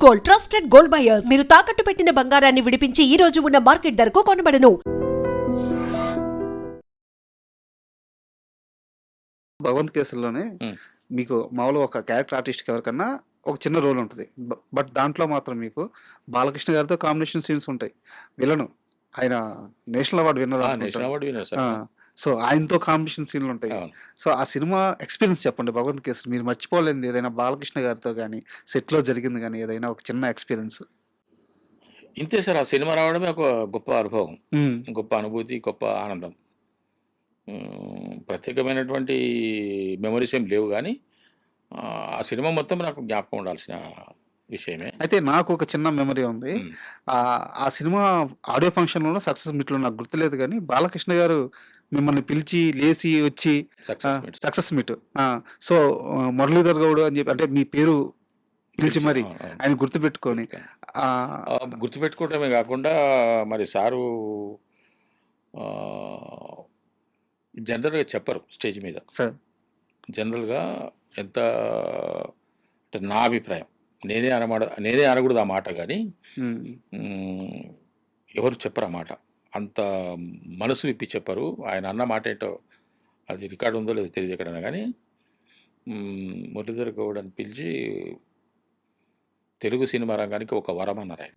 Gold, trusted gold buyers. మీరు తాకట్టు పెట్టిన బంగారాన్ని విడిపించి ఈ రోజు ఉన్న మార్కెట్ ధరకు కొనబడను. భగవంత్ కేసుల్లోనే మీకు మామూలుగా ఒక క్యారెక్టర్ ఆర్టిస్ట్ ఎవరికన్నా ఒక చిన్న రోల్ ఉంటుంది. బట్ దాంట్లో మాత్రం మీకు బాలకృష్ణ గారితో కాంబినేషన్ సీన్స్ ఉంటాయి. విలను ఆయన national award winner national award winner sir. So ఆయనతో కాంబినేషన్ సీన్లు ఉంటాయి. సో ఆ సినిమా ఎక్స్పీరియన్స్ చెప్పండి. భగవంత్ కేసులు మీరు మర్చిపోలేంది ఏదైనా బాలకృష్ణ గారితో కానీ సెట్లో జరిగింది కానీ ఏదైనా ఒక చిన్న ఎక్స్పీరియన్స్? ఇంతే సార్, ఆ సినిమా రావడమే ఒక గొప్ప అనుభవం, గొప్ప అనుభూతి, గొప్ప ఆనందం. ప్రత్యేకమైనటువంటి మెమరీస్ ఏం లేవు, కానీ ఆ సినిమా మొత్తం నాకు జ్ఞాపకం ఉండాల్సిన విషయమే. అయితే నాకు ఒక చిన్న మెమరీ ఉంది. ఆ సినిమా ఆడియో ఫంక్షన్లో సక్సెస్ మీట్లో నాకు గుర్తులేదు, కానీ బాలకృష్ణ గారు మిమ్మల్ని పిలిచి లేచి వచ్చి success meet so Muralidhar Goud అని చెప్పి అంటే మీ పేరు పిలిచి మరి ఆయన గుర్తుపెట్టుకొని గుర్తుపెట్టుకోవటమే కాకుండా మరి సారు జనరల్గా చెప్పరు స్టేజ్ మీద. సార్ జనరల్గా ఎంత అంటే నా అభిప్రాయం, నేనే అనకూడదు ఆ మాట, కానీ ఎవరు చెప్పరు ఆ మాట. అంత మనసు విప్పి చెప్పరు. ఆయన అన్న మాట ఏంటో అది రికార్డు ఉందో లేదో తెలియదు ఎక్కడైనా, కానీ మురళీధర్ గౌడ్ అని పిలిచి తెలుగు సినిమా రంగానికి ఒక వరం అన్నారు ఆయన.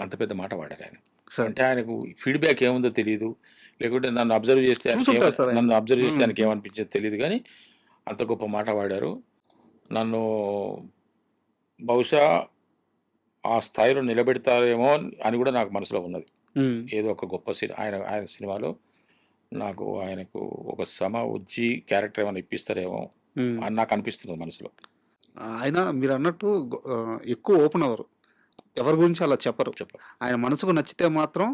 అంత పెద్ద మాట వాడారు ఆయన. అంటే ఆయనకు ఫీడ్బ్యాక్ ఏముందో తెలియదు, లేకుంటే నన్ను అబ్జర్వ్ చేస్తే ఆయనకి ఏమనిపించేది తెలియదు, కానీ అంత గొప్ప మాట వాడారు. నన్ను బహుశా ఆ స్థాయిలో నిలబెడతారేమో అని కూడా నాకు మనసులో ఉన్నది. ఏదో ఒక గొప్ప ఆయన సినిమాలో ఆయనకు ఒక ఉజ్జి క్యారెక్టర్ ఏమైనా ఇప్పిస్తారేమో అని నాకు అనిపిస్తుంది మనసులో. ఆయన మీరు అన్నట్టు ఎక్కువ ఓపెన్ అవ్వరు, ఎవరి గురించి అలా చెప్పరు. ఆయన మనసుకు నచ్చితే మాత్రం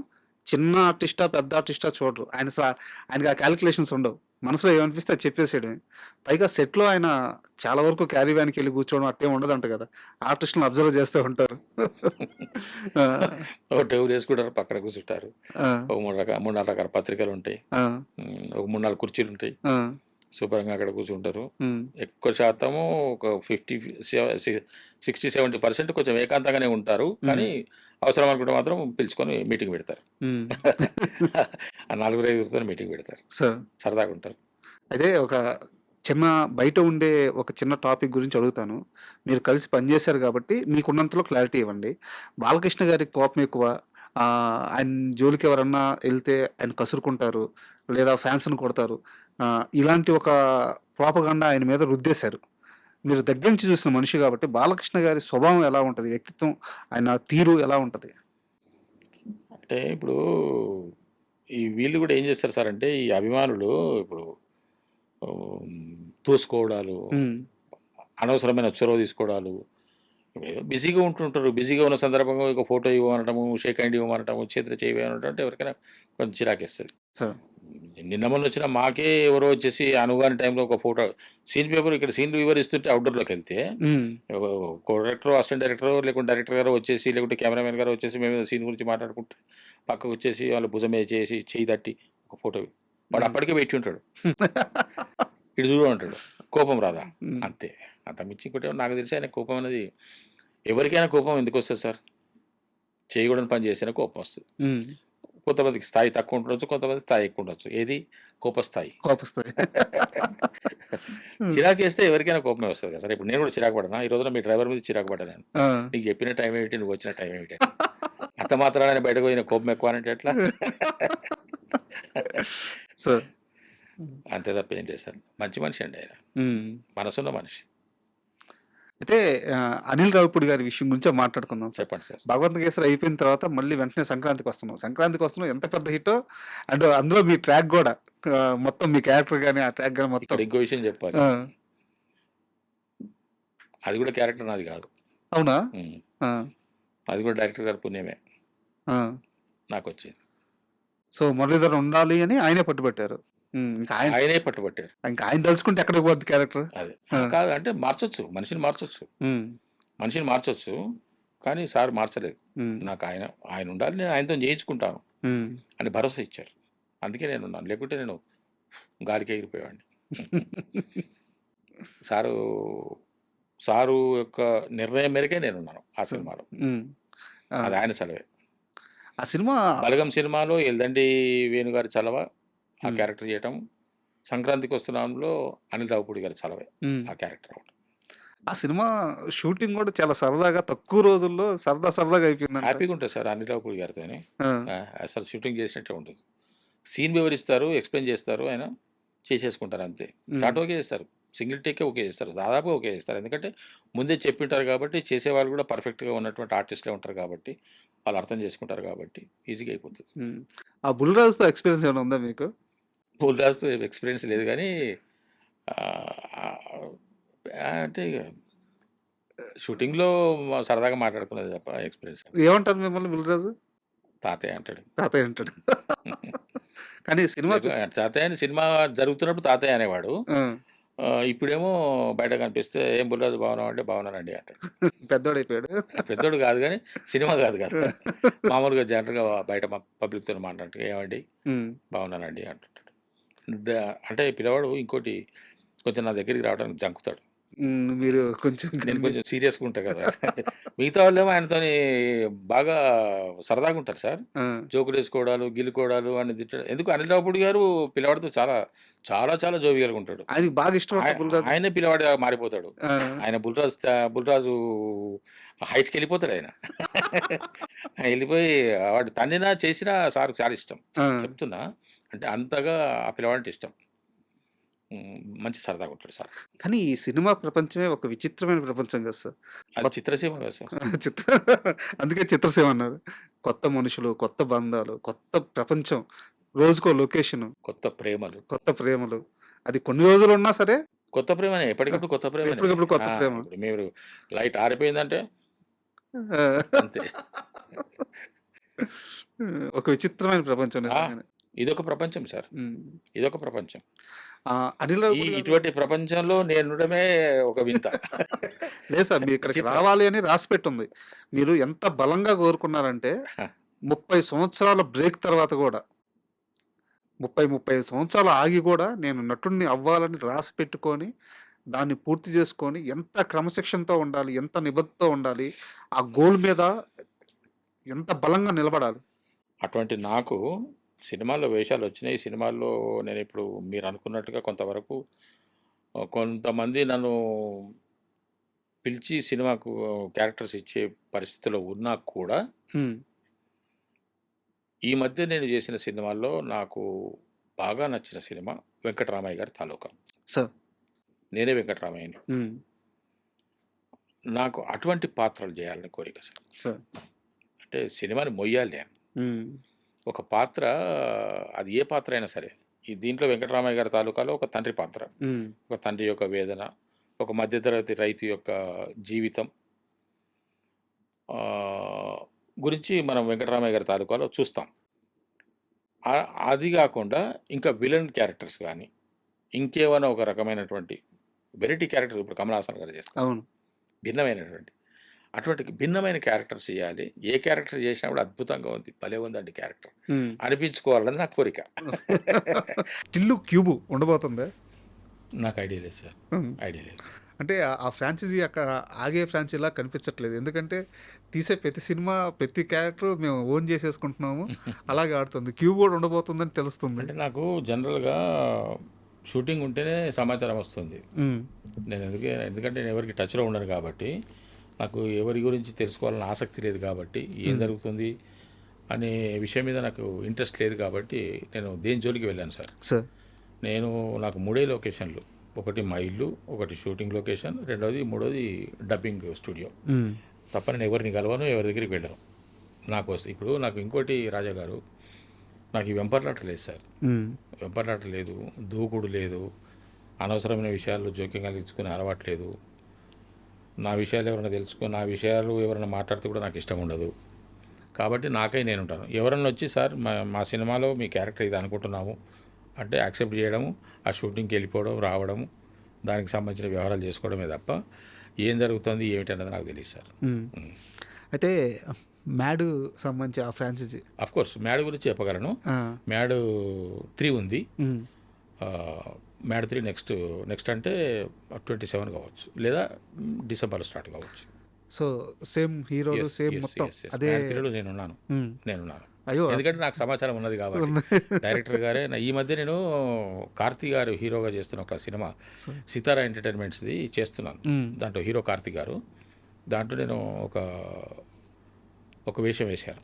చిన్న ఆర్టిస్టా పెద్ద ఆర్టిస్టా చూడరు. ఆయనకి ఆ క్యాలిక్యులేషన్స్ ఉండవు. మనసులో ఏమనిపిస్తే అది చెప్పేసేయడమే. పైగా సెట్లో ఆయన చాలా వరకు క్యారీ వ్యాన్కి వెళ్ళి కూర్చోవడం అట్టే ఉండదంట కదా, ఆర్టిస్టులను అబ్జర్వ్ చేస్తూ ఉంటారు. ఒక టేబుల్ వేసుకుంటారు, పక్కన కూర్చుంటారు, ఒక మూడు నాలుగు రకాల పత్రికలు ఉంటాయి, ఒక 3-4 కుర్చీలు ఉంటాయి, శుభ్రంగా అక్కడ కూర్చుంటారు. ఎక్కువ శాతము ఒక 60-70% కొంచెం ఏకాంతంగానే ఉంటారు, కానీ అవసరం అనుకుంటే మాత్రం పిలుచుకొని మీటింగ్ పెడతారు. ఆ 4-5 మీటింగ్ పెడతారు, సరదాగా ఉంటారు. అయితే ఒక చిన్న బయట ఉండే ఒక చిన్న టాపిక్ గురించి అడుగుతాను. మీరు కలిసి పనిచేశారు కాబట్టి మీకున్నంతలో క్లారిటీ ఇవ్వండి. బాలకృష్ణ గారికి కోపం ఎక్కువ, ఆయన జోలికి ఎవరన్నా వెళ్తే ఆయన కసురుకుంటారు, లేదా ఫ్యాన్స్ని కొడతారు, ఇలాంటి ఒక ప్రోపగండా ఆయన మీద రుద్దేశారు. మీరు దగ్గర నుంచి చూసిన మనిషి కాబట్టి బాలకృష్ణ గారి స్వభావం ఎలా ఉంటుంది, వ్యక్తిత్వం, ఆయన తీరు ఎలా ఉంటుంది? అంటే ఇప్పుడు వీళ్ళు కూడా ఏం చేస్తారు సార్ అంటే, ఈ అభిమానులు ఇప్పుడు తోసుకోవడాలు, అనవసరమైన చొరవ తీసుకోవడాలు, బిజీగా ఉంటుంటారు. బిజీగా ఉన్న సందర్భంగా ఒక ఫోటో ఇవ్వమనటము, షేక్ హ్యాండ్ ఇవ్వమనటము, చేతిలో చేయమనటం అంటే ఎవరికైనా కొంచెం చిరాకేస్తుంది. నిన్న మొన్న వచ్చిన మాకే ఎవరో వచ్చేసి అనుగాని టైంలో ఒక ఫోటో సీన్ పేపర్ ఇక్కడ సీన్ వివరిస్తుంటే అవుట్డోర్లోకి వెళ్తే డైరెక్టర్, అసిస్టెంట్ డైరెక్టర్, లేకుంటే డైరెక్టర్ గారు వచ్చేసి, లేకుంటే కెమెరామెన్ గారు వచ్చేసి మేము సీన్ గురించి మాట్లాడుకుంటే పక్కకు వచ్చేసి వాళ్ళు భుజం మీద చేసి చేయి తట్టి ఒక ఫోటో వాడు అప్పటికే పెట్టి ఉంటాడు. ఇటు చూడ ఉంటాడు, కోపం రాదా? అంతే, అంత మించి ఇంకోటి నాకు తెలిసి ఆయన కోపం అనేది ఎవరికైనా కోపం ఎందుకు వస్తుంది సార్? చేయకూడని పని చేస్తేనే కోపం వస్తుంది. కొంతమందికి స్థాయి తక్కువ ఉండొచ్చు, కొంతమంది స్థాయి ఎక్కువ ఉండొచ్చు. ఏది కోపస్థాయి. చిరాకు వేస్తే ఎవరికైనా కోపమే వస్తుంది కదా సార్. ఇప్పుడు నేను కూడా చిరాకు పడ్డాను. ఈ రోజున మీ డ్రైవర్ మీద చిరాకు పడ్డాను. నీకు చెప్పిన టైం ఏమిటి, నువ్వు వచ్చిన టైం ఏమిటి, అంత మాత్రాన బయటకు పోయిన కోపం ఎక్కువ అంటే ఎట్లా? అంతే తప్ప ఏం లేదు సార్. మంచి మనిషి అండి ఆయన, మనసున్న మనిషి. అయితే అనిల్ రావిపూడి గారి విషయం గురించి మాట్లాడుకుందాం. చెప్పండి సార్. భగవంత్ కేసరి అయిపోయిన తర్వాత మళ్ళీ వెంటనే సంక్రాంతికి వస్తున్నాం. ఎంత పెద్ద హిట్టో, అండ్ అందులో మీ ట్రాక్ కూడా మొత్తం మీ క్యారెక్టర్ కానీ ఆ ట్రాక్ కానీ మొత్తం. ఇంకో విషయం చెప్పాలి, అది కూడా క్యారెక్టర్ నాది కాదు. అవునా? అది కూడా డైరెక్టర్ గారి పుణ్యమే నాకు వచ్చింది. సో మురళీధర్ ఉండాలి అని ఆయనే పట్టుబట్టారు. ఆయనే పట్టుబట్టారు. ఇంకా ఆయన తలుచుకుంటే ఎక్కడికి పోద్ది క్యారెక్టర్? అదే కాదు అంటే మార్చొచ్చు, మనిషిని మార్చొచ్చు, కానీ సార్ మార్చలేదు. నాకు ఆయన ఉండాలి, నేను ఆయనతో చేయించుకుంటాను అని భరోసా ఇచ్చారు. అందుకే నేను ఉన్నాను, లేకుంటే నేను గాలికి ఎగిరిపోయేవాడిని. సారు సారు యొక్క నిర్ణయం మేరకే నేనున్నాను ఆ సో సినిమాలో. ఆ, అది ఆయన చలవే. ఆ సినిమా 'బలగం' సినిమాలో ఎల్దండి వేణుగారి చలవ ఆ ఉమ్, క్యారెక్టర్ చేయటం. 'సంక్రాంతికి వస్తున్నాంలో' అనిల్ రావిపూడి గారి చలవే ఉమ్. ఆ క్యారెక్టర్ అవడం. ఆ సినిమా షూటింగ్ కూడా చాలా సరదాగా తక్కువ రోజుల్లో సరదాగా అయిపోయిందంట. హ్యాపీగా ఉంటుంది సార్ అనిల్ రావిపూడి గారితోని. ఆ, అసలు షూటింగ్ చేసినట్టే ఉండదు. సీన్ వివరిస్తారు, ఎక్స్‌ప్లెయిన్ చేస్తారు. ఆయన చేసేసుకుంటారు అంతే. ఉమ్, షాట్ ఓకే చేస్తారు. సింగిల్ టేకే ఓకే చేస్తారు. దాదాపుగా ఓకే చేస్తారు. ఎందుకంటే ముందే చెప్పింటారు కాబట్టి, చేసేవాళ్ళు కూడా పర్ఫెక్ట్‌గా ఉన్నటువంటి ఆర్టిస్ట్‌లే ఉంటారు కాబట్టి, వాళ్ళు అర్థం చేసుకుంటారు కాబట్టి ఈజీగా అయిపోతది. ఉమ్. ఆ బుల్రాజుతో ఎక్స్పీరియన్స్ ఏమైనా ఉందా మీకు? పూల్ రాజుతో ఎక్స్‌పీరియన్స్ లేదు గానీ ఆహ్, అంటే ఇగ షూటింగ్‌లో సరదాగా మాట్లాడుకునేది తప్ప ఎక్స్‌పీరియన్స్ ఏం లేదు. ఏమంటారు మిమ్మల్ని బుల్రాజు? తాతయ్య అంటాడు. తాతయ్య అంటాడు. కానీ సినిమా లేక తాతయ్య అని సినిమా జరుగుతున్నప్పుడు తాతయ్య అనేవాడు. ఆ, ఇప్పుడేమో బయట కనిపిస్తే "ఏం బుల్రాజు బాగున్నావా?" అంటే "బాగున్నానండి" అంటాడు. పెద్దోడైపోయాడు. పెద్దోడు కాదు గానీ, సినిమా కాదు కదా! మామూలుగా జనరల్‌గా బయట పబ్లిక్‌తోని మాట్లాడుతూ "ఏవండీ ఉమ్, బాగున్నానండి" అంటుంటాడు. అంటే పిల్లవాడు ఇంకోటి కొంచెం నా దగ్గరికి రావడానికి జంకుతాడు. మీరు కొంచెం నేను కొంచెం సీరియస్‌గా ఉంటా కదా! మిగతా వాళ్ళేమో ఆయనతోని బాగా సరదాగా ఉంటారు సార్. ఆ, జోకులేసుకోవడాలు, గిల్లుకోవడాలు, వాడిని తిట్టడం. ఎందుకు అనిల్ రావిపూడి గారు పిల్లవాడితో చాలా, చాలా, చాలా జోవియల్‌గా ఉంటాడు. ఆయనకి బాగా ఇష్టం అంట బుల్రాజు. ఆయనే పిల్లవాడిగా మారిపోతాడు. ఆ, ఆయన బుల్రాజు హైట్‌కెళ్ళిపోతాడాయన. ఎళ్ళిపోయి వాడు తన్నినా, చేసినా సార్‌కి చాలా ఇష్టం. ఆ. చెప్తున్నా. అంటే అంతగా ఆ పిల్లవాడంటే ఇష్టం. మంచి సరదాగా ఉంటాడు సార్. కానీ ఈ సినిమా ప్రపంచమే ఒక విచిత్రమైన ప్రపంచం కదా సార్. అది చిత్రసీమ కదా సార్. చిత్ర అందుకే చిత్రసీమ అన్నారు. కొత్త మనుషులు, కొత్త బంధాలు, కొత్త ప్రపంచం, రోజుకో లొకేషను, కొత్త ప్రేమలు. కొత్త ప్రేమలు. అది కొన్ని రోజులు ఉన్నా సరే కొత్త ప్రేమనే. ఎప్పటికప్పుడు కొత్త ప్రేమనే. ఎప్పటికప్పుడు కొత్త ప్రేమ. ఇప్పుడు మీరు లైట్ ఆరిపోయిందంటే ఆ. అంతే. ఒక విచిత్రమైన ప్రపంచం ఆ! నిజంగానే. ఇదొక ప్రపంచం సార్. హ్మ్. ఇదొక ప్రపంచం. అనిల్ రావిపూడి గారు ఇటువంటి ప్రపంచంలో నేనుండడమే ఒక వింత. లేదు సార్, మీరు ఇక్కడికి విచిత్రం. రావాలి అని రాసిపెట్టుంది. మీరు ఎంత బలంగా కోరుకున్నారంటే 30 సంవత్సరాల బ్రేక్ తర్వాత కూడా 35 సంవత్సరాలు ఆగి కూడా నేను నటుడిని అవ్వాలని రాసి పెట్టుకొని, దాన్ని పూర్తి చేసుకొని, ఎంత క్రమశిక్షణతో ఉండాలి, ఎంత నిబద్ధతతో ఉండాలి, ఆ గోల్ మీద ఎంత బలంగా నిలబడాలి. అటువంటి నాకు సినిమాల్లో వేషాలొచ్చినాయి. సినిమాల్లో నేనిప్పుడు మీరనుకున్నట్టుగా కొంతవరకు కొంతమంది నన్ను పిలిచి సినిమాకు క్యారెక్టర్స్ ఇచ్చే పరిస్థితిలో ఉన్నా కూడా, హ్మ్. ఈ మధ్య నేను చేసిన సినిమాల్లో నాకు బాగా నచ్చిన సినిమా 'వెంకటరామయ్య' గారి 'తాలూకా'. సార్. నేనే వెంకటరామయ్యని. హ్మ్. నాకు అటువంటి పాత్రలు చేయాలని కోరిక సార్. సార్. అంటే సినిమాని మొయ్యాలి నేను. హ్మ్. ఒక పాత్ర అది ఏ పాత్ర అయినా సరే. దీంట్లో 'వెంకటరామయ్య' గారి 'తాలూకాలో' ఒక తండ్రి పాత్ర. హ్మ్. ఒక తండ్రి యొక్క వేదన, ఒక మధ్యతరగతి రైతు యొక్క జీవితం గురించి మనం 'వెంకటరామయ్య' గారి 'తాలూకాలో' చూస్తాం. అది గాకుండా ఇంకా విలన్ క్యారెక్టర్స్ గానీ, ఇంకేమైనా ఒక రకమైనటువంటి వెరైటీ క్యారెక్టర్ ఇప్పుడు 'కమల్ హాసన్' గారు చేస్తారు. అవును. భిన్నమైనటువంటి. అటువంటి భిన్నమైన క్యారెక్టర్స్ చేయాలి. ఏ క్యారెక్టర్ చేసినా కూడా అద్భుతంగా ఉంది. భలే ఉందండి క్యారెక్టర్ హ్మ్. అనిపించుకోవాలని నా కోరిక. టిల్లు క్యూబు ఉండబోతుందా? నాకు ఐడియా లేదు సార్. హ్మ్. ఐడియా లేదు. అంటే ఆ ఫ్రాంచైజీ అక్కడ ఆగే ఫ్రాంచైజీలా కనిపించట్లేదు. ఎందుకంటే తీసే ప్రతి సినిమా, ప్రతి క్యారెక్టర్ మేము ఓన్ చేసేసుకుంటున్నాము. అలాగే ఆడుతుంది. క్యూబ్ కూడా ఉండబోతుందని తెలుస్తుంది. అంటే నాకు జనరల్‌గా షూటింగ్ ఉంటేనే సమాచారం వస్తుంది. హ్మ్. ఎందుకంటే నేను ఎవరికి టచ్‌లో ఉండను కాబట్టి, నాకు ఎవరి గురించి తెలుసుకోవాలని ఆసక్తి లేదు కాబట్టి, ఏం జరుగుతుంది అనే విషయం మీద నాకు ఇంట్రెస్ట్ లేదు కాబట్టి, నేను దేని జోలికి వెళ్ళాను సార్. సార్. నాకు 3 లొకేషన్‌లు. ఒకటి మా ఇల్లు, ఒకటి షూటింగ్ లొకేషన్, మూడోది డబ్బింగ్ స్టూడియో. హ్మ్. తప్ప నేను ఎవరిని కలవను, ఎవరి దగ్గరికి వెళ్ళను. ఇప్పుడు నాకు ఇంకోటి రాజా గారు, నాకు ఈ వెంపర్లాట లేదు సార్. హ్మ్. వెంపర్లాట లేదు, దూకుడు లేదు, అనవసరమైన విషయాల్లో జోక్యం కలిగించుకునే అలవాటు లేదు. నా విషయాలు నా విషయాలు ఎవరైనా మాట్లాడితే కూడా నాకు ఇష్టం ఉండదు. కాబట్టి నాకై నేనుంటాను. ఎవరన్నా వచ్చి సార్ మా సినిమాలో మీ క్యారెక్టర్ ఇది అనుకుంటున్నాము అంటే యాక్సెప్ట్ చేయడము, ఆ షూటింగ్కి వెళ్ళిపోవడం, రావడము, దానికి సంబంధించిన వ్యవహారాలు చేసుకోవడమే తప్ప ఏం జరుగుతుంది ఏమిటన్నది నాకు తెలియదు సార్. అయితే మ్యాడ్ సంబంధించి ఆ ఫ్రాంచైజీ అఫ్కోర్స్ మ్యాడ్ గురించి చెప్పగలను. మ్యాడ్ 3 ఉంది. మ్యాడ్ 3 నెక్స్ట్ అంటే 27 కావచ్చు, లేదా డిసెంబర్లో స్టార్ట్ కావచ్చు. సో సేమ్ హీరోలు సేమ్ మొత్తం అదే. మ్యాడ్ 3లో నేనున్నాను. అయ్యో ఎందుకంటే నాకు సమాచారం ఉన్నది కాబట్టి. డైరెక్టర్ గారే ఈ మధ్య నేను కార్తీ గారు హీరోగా చేస్తున్న ఒక సినిమా సితారా ఎంటర్టైన్మెంట్స్ది చేస్తున్నాను. దాంట్లో హీరో కార్తీ గారు. దాంట్లో నేను ఒక వేషం వేశాను.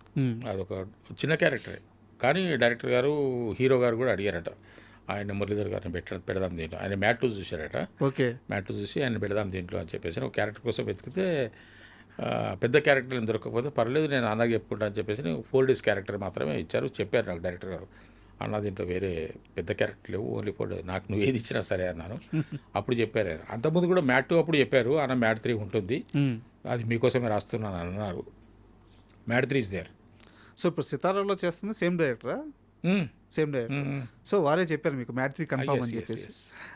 అదొక చిన్న క్యారెక్టరే, కానీ డైరెక్టర్ గారు హీరో గారు కూడా అడిగారట, ఆయన మురళీధర్ గారిని పెడదాం దీంట్లో. ఆయన మ్యాట్ 2 చూశారట. ఓకే, మ్యాట్ 2 చూసి ఆయన పెడదాం దీంట్లో అని చెప్పేసి ఒక క్యారెక్టర్ కోసం వెతికితే పెద్ద క్యారెక్టర్ ఏం దొరకకపోతే పర్లేదు నేను అన్నగా చెప్పుకుంటా అని చెప్పేసి 4 days క్యారెక్టర్ మాత్రమే ఇచ్చారు. చెప్పారు నాకు డైరెక్టర్ గారు, అన్న దీంట్లో వేరే పెద్ద క్యారెక్టర్ లేవు, ఓన్లీ 4 days, నాకు నువ్వు ఏది ఇచ్చినా సరే అన్నాను. అప్పుడు చెప్పారు ఆయన. అంతకుముందు కూడా మ్యాట్ 2 అప్పుడు చెప్పారు, అన్న మ్యాట్ 3 ఉంటుంది, అది మీకోసమే రాస్తున్నాను అన్నారు. Mat 3 is there. సో ఇప్పుడు సితారాలో చేస్తుంది సేమ్ డైరెక్టరా? Same director. సో వారే చెప్పారు మీకు మ్యాట్ 3 కన్ఫర్మ్ అని చెప్పేసి.